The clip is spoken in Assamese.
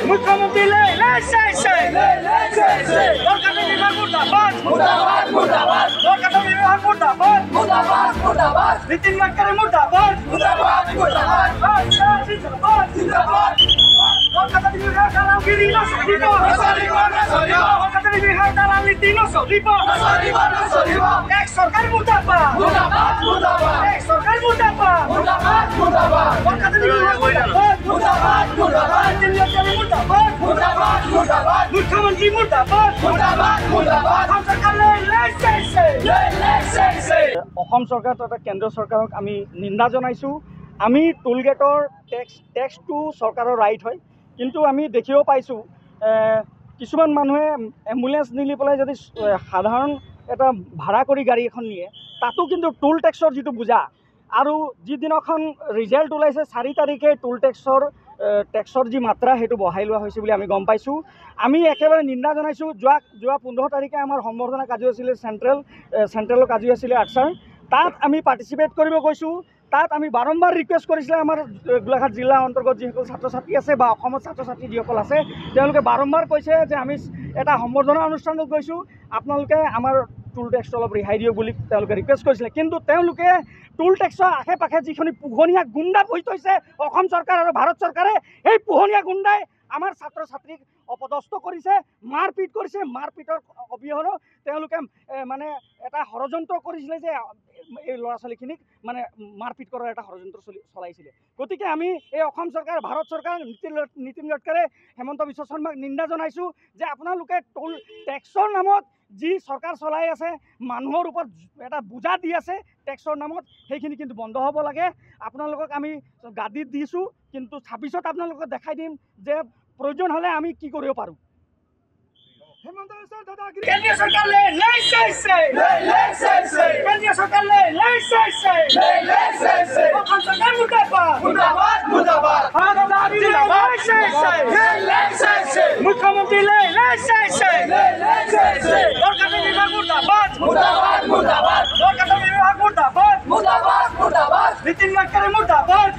মুখ্যমন্ত্ৰী নীতিন গাডকাৰি মুৰ্দাবাদ সৰকাৰ মুৰ্দাবাদ মুখ্যমন্ত্ৰী মুৰ্দাবাদ অসম চৰকাৰ তথা কেন্দ্ৰীয় চৰকাৰক আমি নিন্দা জনাইছোঁ। আমি টোল গেটৰ টেক্সটো চৰকাৰৰ ৰাইট হয়, কিন্তু আমি দেখিব পাইছোঁ কিছুমান মানুহে এম্বুলেন্স নিলি পেলাই যদি সাধাৰণ এটা ভাড়া কৰি গাড়ী এখন নিয়ে তাতো কিন্তু টোল টেক্সৰ যিটো বুজা আৰু যিদিনাখন ৰিজাল্ট ওলাইছে 4 তাৰিখে টোল টেক্সৰ যি মাত্ৰা সেইটো বঢ়াই লোৱা হৈছে বুলি আমি গম পাইছোঁ। আমি একেবাৰে নিন্দা জনাইছোঁ। যোৱা 15 তাৰিখে আমাৰ সম্বৰ্ধনা কাৰ্য আছিলে চেণ্ট্ৰেলৰ কাৰ্য আছিলে আৰ্চাৰ, তাত আমি পাৰ্টিচিপেট কৰিব গৈছোঁ। তাত আমি বাৰম্বাৰ ৰিকুৱেষ্ট কৰিছিলে আমাৰ গোলাঘাট জিলাৰ অন্তৰ্গত যিসকল ছাত্ৰ ছাত্ৰী আছে বা অসমৰ ছাত্ৰ ছাত্ৰী যিসকল আছে তেওঁলোকে বাৰম্বাৰ কৈছে যে আমি এটা সম্বৰ্ধনা অনুষ্ঠানত গৈছোঁ, আপোনালোকে আমাৰ টোল টেক্সটো অলপ ৰেহাই দিয়ক বুলি তেওঁলোকে ৰিকুৱেষ্ট কৰিছিলে। কিন্তু তেওঁলোকে টোল টেক্সৰ আশে পাশে যিখিনি পোহনীয়া গুণ্ডা বহি থৈছে অসম চৰকাৰ আৰু ভাৰত চৰকাৰে, সেই পোহনীয়া গুণ্ডাই আমাৰ ছাত্ৰ ছাত্ৰীক অপদস্থ কৰিছে, মাৰপিট কৰিছে। মাৰপিটৰ অবিহনেও তেওঁলোকে মানে এটা ষড়যন্ত্ৰ কৰিছিলে যে এই ল'ৰা ছোৱালীখিনিক মানে মাৰপিট কৰাৰ এটা ষড়যন্ত্ৰ চলাইছিলে। গতিকে আমি এই অসম চৰকাৰ ভাৰত চৰকাৰ নীতিন গাডকাৰী হেমন্ত বিশ্ব শৰ্মাক নিন্দা জনাইছোঁ যে আপোনালোকে টোল টেক্সৰ নামত যি চৰকাৰ চলাই আছে, মানুহৰ ওপৰত এটা বোজা দি আছে টেক্সৰ নামত, সেইখিনি কিন্তু বন্ধ হ'ব লাগে। আপোনালোকক আমি গাদীত দিছোঁ, কিন্তু 26ত আপোনালোকক দেখাই দিম যে প্ৰয়োজন হ'লে আমি কি কৰিব পাৰোঁ। কেন্দ্ৰীয় চৰকাৰে কেন্দ্ৰীয় চৰকাৰে অসম চৰকাৰ মুখ্যমন্ত্ৰী নীতিন গাডকাৰী মুৰ্দাবাদ